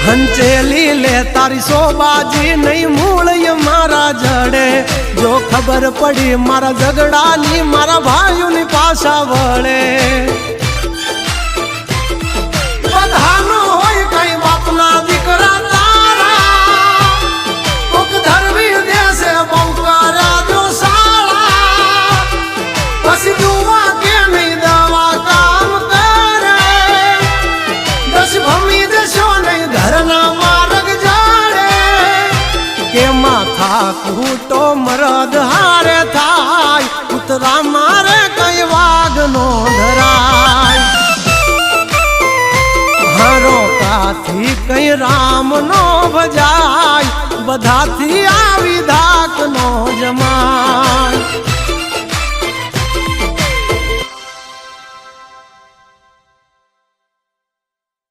હંચેલી લે તારી સોબાજી નહીં મૂળ મારા જડે જો ખબર પડી મારા ઝઘડાની મારા ભાઈઓની પાછા વળે બધાનો હોય કઈ બાપના દીકરા તારા કોક ધરવી દેશે બહુ કર્યા જો સાળા પછી દુવા કે નહીં દવા કામ કરે દસ ભમી દેશો નહીં ઘરના માર્ગ જાડે કે માથા કૂટો મરદ હારે થાય ઉતરા મારે કઈ વાઘ નો ધરાય હારો કાથી કઈ રામ નો ભજાય બધાથી આવી ધાક નો જમાય